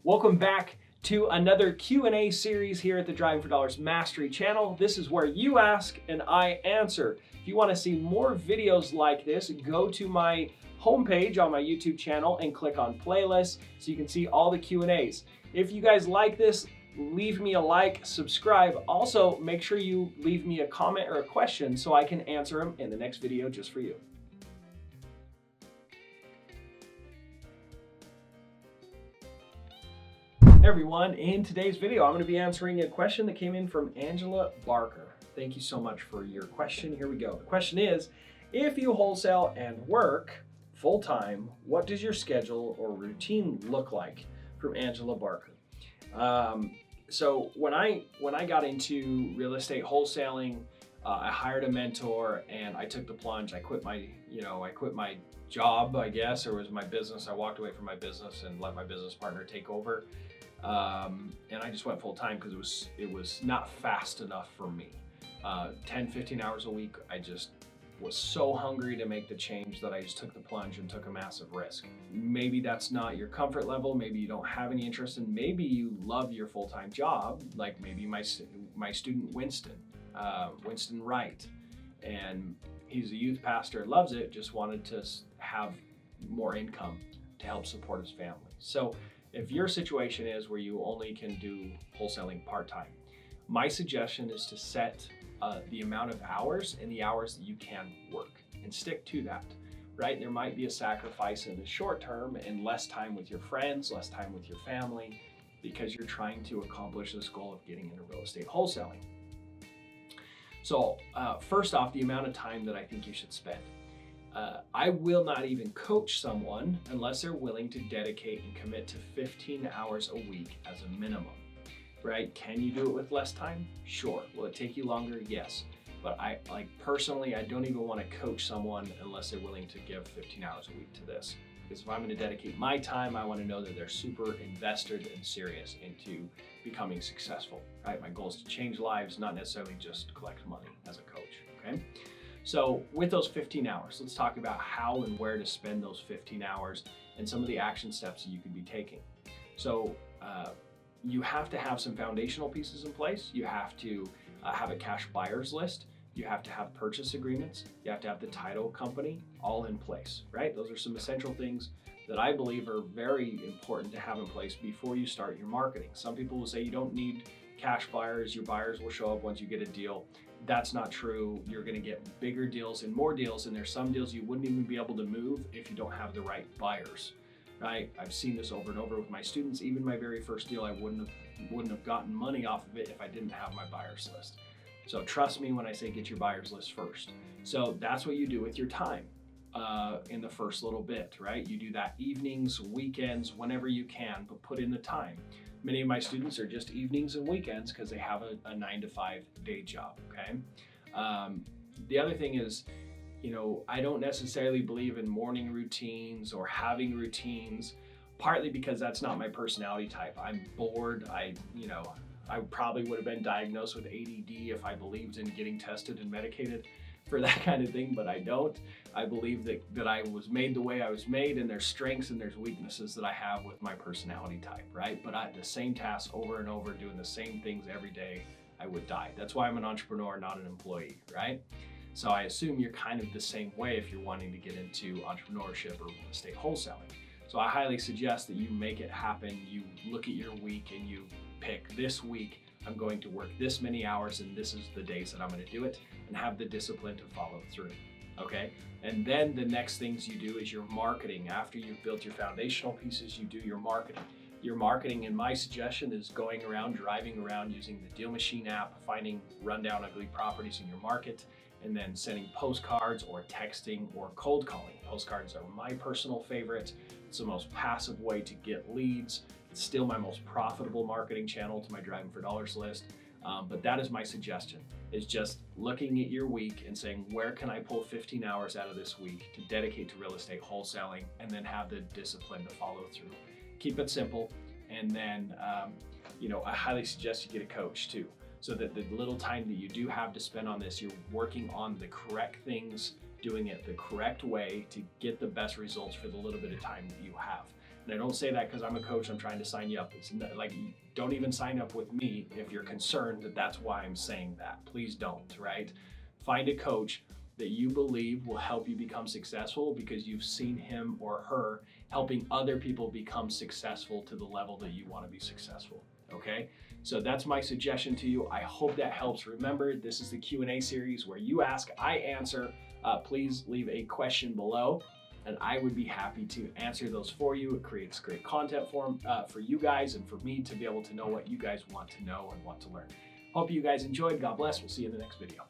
Welcome back to another Q&A series here at the Driving for Dollars Mastery channel. This is where you ask and I answer. If you want to see more videos like this, go to my homepage on my YouTube channel and click on playlists so you can see all the Q&As. If you guys like this, leave me a like, subscribe. Also, make sure you leave me a comment or a question so I can answer them in the next video just for you. Hey everyone, in today's video, I'm going to be answering a question that came in from Angela Barker. Thank you so much for your question. Here we go. The question is, if you wholesale and work full-time, what does your schedule or routine look like? From Angela Barker. So when I got into real estate wholesaling, I hired a mentor and I took the plunge. I quit my job, I guess, or it was my business. I walked away from my business and let my business partner take over. And I just went full time because it was not fast enough for me. 10, 15 hours a week, I just was so hungry to make the change that I just took the plunge and took a massive risk. Maybe that's not your comfort level. Maybe you don't have any interest in, maybe you love your full-time job. Like maybe my student Winston Wright, and he's a youth pastor, loves it, just wanted to have more income to help support his family. So if your situation is where you only can do wholesaling part-time, my suggestion is to set the amount of hours and the hours that you can work and stick to that, right? There might be a sacrifice in the short term and less time with your friends, less time with your family, because you're trying to accomplish this goal of getting into real estate wholesaling. So first off, the amount of time that I think you should spend. I will not even coach someone unless they're willing to dedicate and commit to 15 hours a week as a minimum, right? Can you do it with less time? Sure. Will it take you longer? Yes. But personally, I don't even want to coach someone unless they're willing to give 15 hours a week to this. Because if I'm going to dedicate my time, I want to know that they're super invested and serious into becoming successful, right? My goal is to change lives, not necessarily just collect money as a coach, okay? So with those 15 hours, let's talk about how and where to spend those 15 hours and some of the action steps that you could be taking. So you have to have some foundational pieces in place. You have to have a cash buyers list. You have to have purchase agreements. You have to have the title company all in place, right? Those are some essential things that I believe are very important to have in place before you start your marketing. Some people will say you don't need cash buyers. Your buyers will show up once you get a deal. That's not true. You're going to get bigger deals and more deals, and there's some deals you wouldn't even be able to move if you don't have the right buyers, right? I've seen this over and over with my students. Even my very first deal, I wouldn't have gotten money off of it if I didn't have my buyers list. So trust me when I say get your buyers list first. So that's what you do with your time in the first little bit, right? You do that evenings, weekends, whenever you can, but put in the time. Many of my students are just evenings and weekends because they have a 9-to-5 day job, okay? The other thing is, I don't necessarily believe in morning routines or having routines, partly because that's not my personality type. I'm bored. I probably would have been diagnosed with ADD if I believed in getting tested and medicated for that kind of thing, but I don't. I believe that I was made the way I was made, and there's strengths and there's weaknesses that I have with my personality type, right? But the same tasks over and over, doing the same things every day, I would die. That's why I'm an entrepreneur, not an employee, right? So I assume you're kind of the same way if you're wanting to get into entrepreneurship or real estate wholesaling. So I highly suggest that you make it happen. You look at your week and you pick, this week I'm going to work this many hours and this is the days that I'm going to do it, and have the discipline to follow through, okay? And then the next things you do is your marketing. After you've built your foundational pieces, you do your marketing. Your marketing, in my suggestion, is going around, driving around using the Deal Machine app, finding rundown ugly properties in your market, and then sending postcards or texting or cold calling. Postcards are my personal favorite. It's the most passive way to get leads. It's still my most profitable marketing channel to my Driving for Dollars list. But that is my suggestion, is just looking at your week and saying, where can I pull 15 hours out of this week to dedicate to real estate wholesaling, and then have the discipline to follow through. Keep it simple. And then, I highly suggest you get a coach too, so that the little time that you do have to spend on this, you're working on the correct things, doing it the correct way to get the best results for the little bit of time that you have. And I don't say that because I'm a coach, I'm trying to sign you up. It's not, like, don't even sign up with me if you're concerned that that's why I'm saying that. Please don't, right? Find a coach that you believe will help you become successful because you've seen him or her helping other people become successful to the level that you want to be successful. Okay, so that's my suggestion to you. I hope that helps. Remember, this is the Q&A series where you ask, I answer. Please leave a question below, and I would be happy to answer those for you. It creates great content for you guys and for me to be able to know what you guys want to know and want to learn. Hope you guys enjoyed. God bless. We'll see you in the next video.